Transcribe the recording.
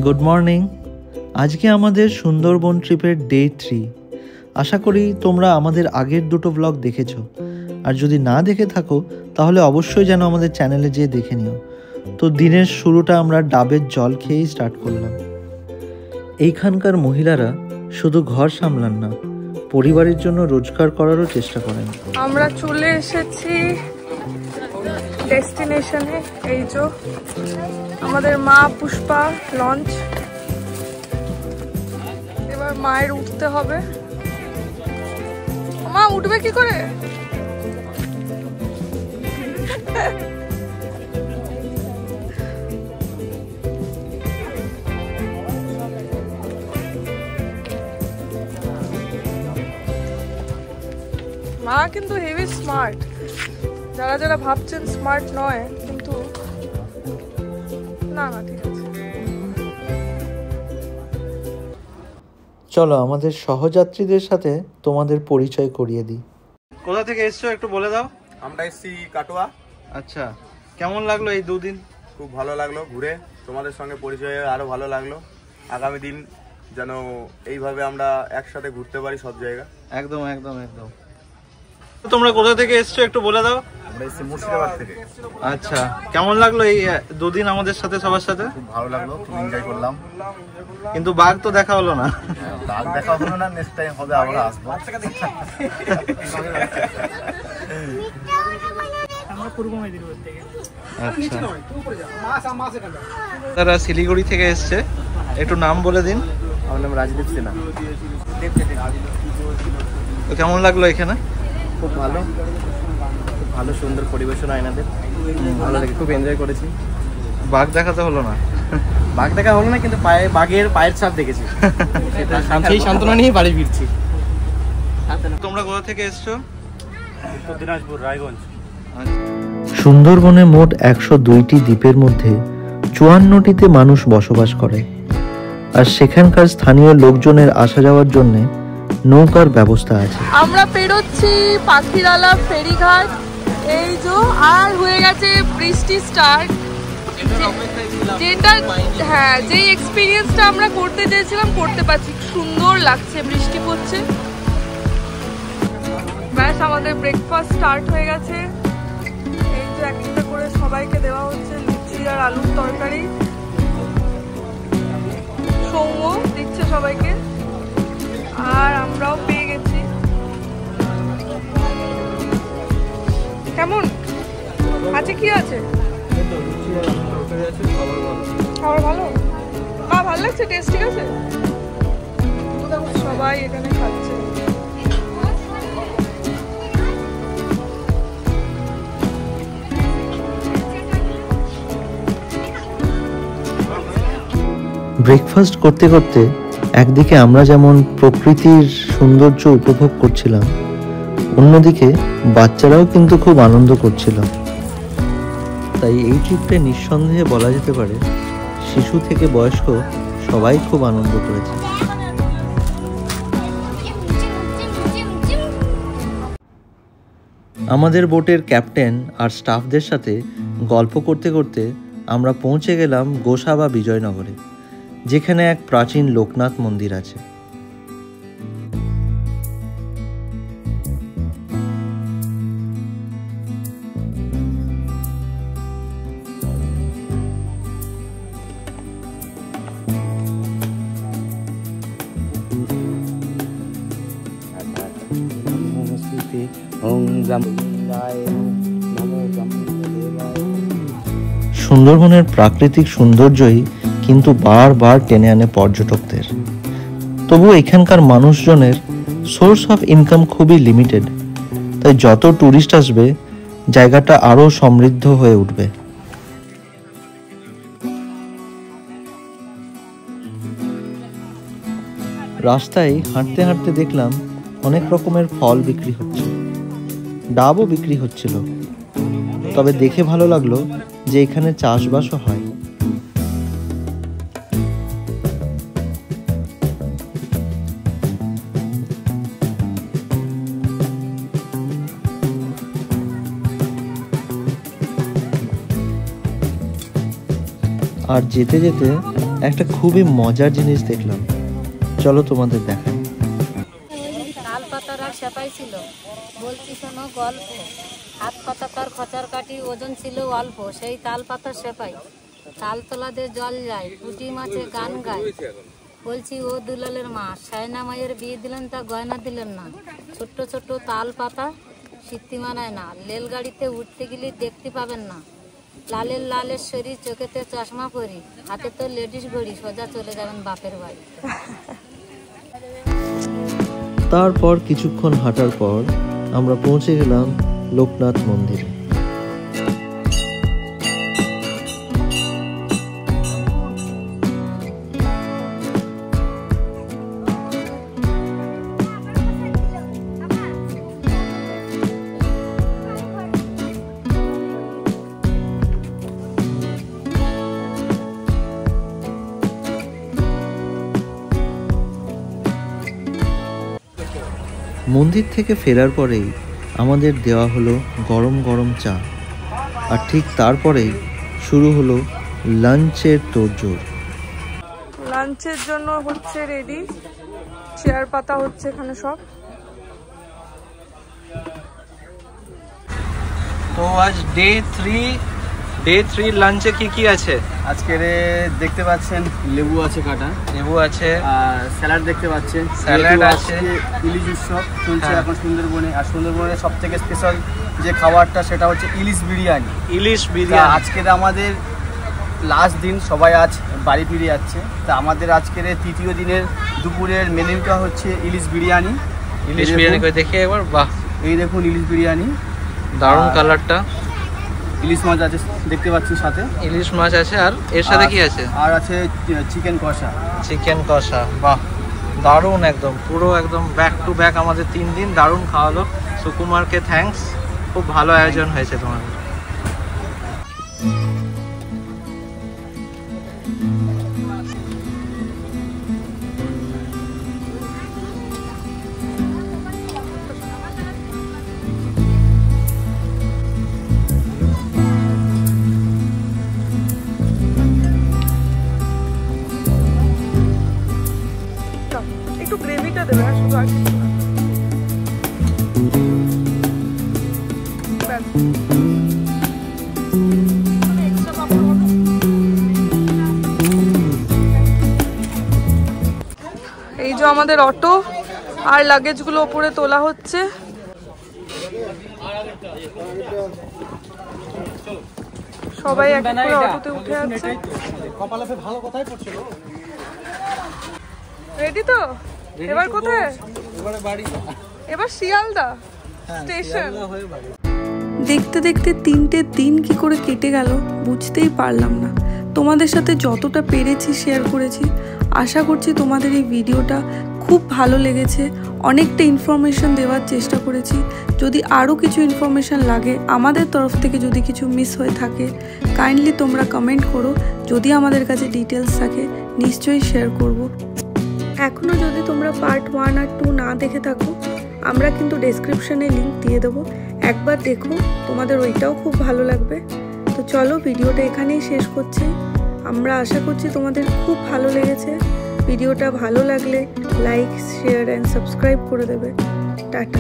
Good morning. আজকে আমাদের সুন্দরবন ট্রিপের ডে 3। আশা করি তোমরা আমাদের আগের দুটো ব্লগ দেখেছো, আর যদি না দেখে থাকো তাহলে অবশ্যই যেন আমাদের চ্যানেলে যেয়ে দেখে নিও। তো দিনের শুরুটা আমরা ডাবের জল খেয়েই স্টার্ট করলাম। এইখানকার মহিলারা শুধু ঘর সামলান না, পরিবারের জন্য রোজগার করারও চেষ্টা করেন। আমরা চলে এসেছি ডেস্টিনেশনে। এই যে আমাদের মা পুষ্পা লঞ্চ। এবার মায়ের উঠতে হবে। মা উঠবে কি করে? মা কিন্তু হেভি স্মার্ট। যারা যারা ভাবছেন স্মার্ট নয়, কিন্তু না ঠিক আছে। চলো আমাদের সহযাত্রীদের সাথে তোমাদের পরিচয় করিয়ে দিই। কোথা থেকে এসছো একটু বলে দাও। আমরা এসেছি কাটোয়া। আচ্ছা, কেমন লাগলো এই দুদিন? খুব ভালো লাগলো ঘুরে, তোমাদের সঙ্গে পরিচয় আরো ভালো লাগলো। আগামী দিন যেন এইভাবে আমরা একসাথে ঘুরতে পারি সব জায়গা। একদম একদম একদম। তোমরা কোথা থেকে এসছো একটু বলে দাও। আমরা এসেছি মুর্শিদাবাদ থেকে। আচ্ছা, কেমন লাগলো এই দুদিন আমাদের সাথে সবার সাথে? খুব ভালো লাগলো, খুব এনজয় করলাম। কিন্তু বাঘ তো দেখা হলো না। বাঘ দেখা হলো না, নেক্সট টাইম হবে, আবার আসবো। আচ্ছা, তারা শিলিগুড়ি থেকে এসছে, একটু নাম বলে দিন। আমার নাম রাজদীপ সিনহা। তো কেমন লাগলো এখানে? খুব ভালো, খুব ভালো, সুন্দর পরিবেশনা এনাদের, ভালো লাগে, খুব এনজয় করেছি। বাঘ দেখাতে হলো না। বাঘ দেখা হলো না, কিন্তু বাঘের পায়ের ছাপ দেখেছি। সেই সান্ত্বনা নিয়ে বাড়ি ফিরছি। তোমরা কোথা থেকে এসছো? উত্তর দিনাজপুর, রায়গঞ্জ। সুন্দরবনে মোট 102টি দ্বীপের মধ্যে 54টিতে মানুষ বসবাস করে, আর সেখানকার স্থানীয় লোকজনের আসা যাওয়ার জন্য নৌকার ব্যবস্থা আছে। আমরা পেরোচ্ছি পাখিরালা ফেরিঘাট। এই যে আর হয়ে গেছে বৃষ্টি স্টার্ট। যেটা যে এক্সপিরিয়েন্সটা আমরা করতে চেয়েছিলাম করতে পারছি। সুন্দর লাগছে, বৃষ্টি পড়ছে। ব্যাস, আমাদের ব্রেকফাস্ট স্টার্ট হয়ে গেছে। এই যে একটা করে সবাইকে দেওয়া হচ্ছে লুচি আর আলুর তরকারি। সৌম্য দিচ্ছে সবাইকে, আর আমরাও পেয়ে গেছি। কেমন আছে? কি আছে? খাবার ভালো, ভালো লাগছে, টেস্ট ঠিক আছে। সবাই এখানে খাচ্ছে। ব্রেকফাস্ট করতে করতে একদিকে আমরা যেমন প্রকৃতির সৌন্দর্য উপভোগ করছিলাম, অন্যদিকে বাচ্চারাও কিন্তু খুব আনন্দ করছিল। তাই এই ট্রিপটা নিঃসন্দেহে বলা যেতে পারে শিশু থেকে বয়স্ক সবাই খুব আনন্দ করেছে। আমাদের বোটের ক্যাপ্টেন আর স্টাফদের সাথে গল্প করতে করতে আমরা পৌঁছে গেলাম গোসা বা বিজয়নগরে, যেখানে এক প্রাচীন লোকনাথ মন্দির আছে। সুন্দরবনের প্রাকৃতিক সৌন্দর্যই কিন্তু বারবার টেনে আনে পর্যটকদের। তবু এখানকার মানুষজনের সোর্স অফ ইনকাম খুবই লিমিটেড, তাই যত ট্যুরিস্ট আসবে জায়গাটা আরো সমৃদ্ধ হয়ে উঠবে। রাস্তায় হাঁটতে হাঁটতে দেখলাম অনেক রকমের ফল বিক্রি হচ্ছে, ডাবও বিক্রি হচ্ছিল। তবে দেখে ভালো লাগলো যে এখানে চাষবাসও হয়। আর যেতে যেতে একটা খুবই মজার জিনিস দেখলাম, চলো তোমাদের দেখাই। তাল পাতার আর সেপাই ছিল, বলছি শোনো গল্প। হাত পাতা তার খচার কাটি, ওজন ছিল অল্প, সেই তাল পাতার সেপাই। তাল তোলাতে জল যায়, পুঁটি মাছে গান গায়। বলছি ও দুলালের মা, সায়না মায়ের বিয়ে দিলেন তা গয়না দিলেন না। ছোট্ট ছোট্ট তাল পাতা সিদ্ধি মানায় না, রেলগাড়িতে উঠতে গেলে দেখতে পাবেন না। লালের লালের শরীর, চোখেতে চশমা পরি, হাতে তো লেডিস ঘড়ি, সোজা চলে যাবেন বাপের বাড়ি। তারপর কিছুক্ষণ হাঁটার পর আমরা পৌঁছে গেলাম লোকনাথ মন্দিরে। মন্দির থেকে ফেরার পরেই আমাদের দেওয়া হলো গরম গরম চা, আর ঠিক তারপরেই শুরু হলো লাঞ্চের তোড়জোড়। লাঞ্চের জন্য হচ্ছে রেডি, চেয়ার পাতা হচ্ছে এখানে সব। তো আজ ডে 3 লাঞ্চে কি আছে? আজকে দেখতে পাচ্ছেন লেবু আছে কাটা, লেবু আছে, আর স্যালাড দেখতে পাচ্ছেন, স্যালাড আছে। ইলিশ উৎসব চলছে হ্যাঁ। এখন সুন্দরবনে, আর সুন্দরবনের সব থেকে স্পেশাল যে খাবারটা সেটা হচ্ছে ইলিশ বিরিয়ানি। ইলিশ তা বিরিয়ানি। আজকের আমাদের লাস্ট দিন, সবাই আজ বাড়ি ফিরে যাচ্ছে। তা আমাদের আজকের তৃতীয় দিনের দুপুরের মেনুটা হচ্ছে ইলিশ বিরিয়ানি। ইলিশ বিরিয়ানি করে দেখি একবার। বাহ, এই দেখুন ইলিশ বিরিয়ানি, দারুণ কালারটা। ইলিশ মাছ আছে দেখতে পাচ্ছি সাথে, ইলিশ মাছ আছে, আর এর সাথে কি আছে? আর আছে চিকেন কষা। চিকেন কষা। বাহ, দারুণ, একদম পুরো একদম ব্যাক টু ব্যাক আমাদের 3 দিন দারুণ খাওয়ালো। সুকুমারকে থ্যাঙ্কস, খুব ভালো আয়োজন হয়েছে তোমাদের। একটু গ্রেভিটা দেবে, আর শুধু আর কিছু না। ব্যাস। এই যে আমাদের অটো, আর লাগেজগুলো ওপরে তোলা হচ্ছে। সবাই এক এক করে অটোতে উঠে যাচ্ছে। রেডি তো? এবার কোথায়? এবার শিয়ালদা স্টেশন। দেখতে দেখতে 3টে দিন কি করে কেটে গেল বুঝতেই পারলাম না। তোমাদের সাথে যতটা পেরেছি শেয়ার করেছি। আশা করছি তোমাদের এই ভিডিওটা খুব ভালো লেগেছে। অনেকটা ইনফরমেশন দেওয়ার চেষ্টা করেছি। যদি আরও কিছু ইনফরমেশন লাগে, আমাদের তরফ থেকে যদি কিছু মিস হয়ে থাকে, কাইন্ডলি তোমরা কমেন্ট করো। যদি আমাদের কাছে ডিটেলস থাকে নিশ্চয়ই শেয়ার করব। এখনও যদি তোমরা পার্ট 1 আর 2 না দেখে থাকো, আমরা কিন্তু ডেসক্রিপশনে লিঙ্ক দিয়ে দেবো, একবার দেখো, তোমাদের ওইটাও খুব ভালো লাগবে। তো চলো, ভিডিওটা এখানেই শেষ করছি। আমরা আশা করছি তোমাদের খুব ভালো লেগেছে। ভিডিওটা ভালো লাগলে লাইক, শেয়ার অ্যান্ড সাবস্ক্রাইব করে দেবে। টাটা।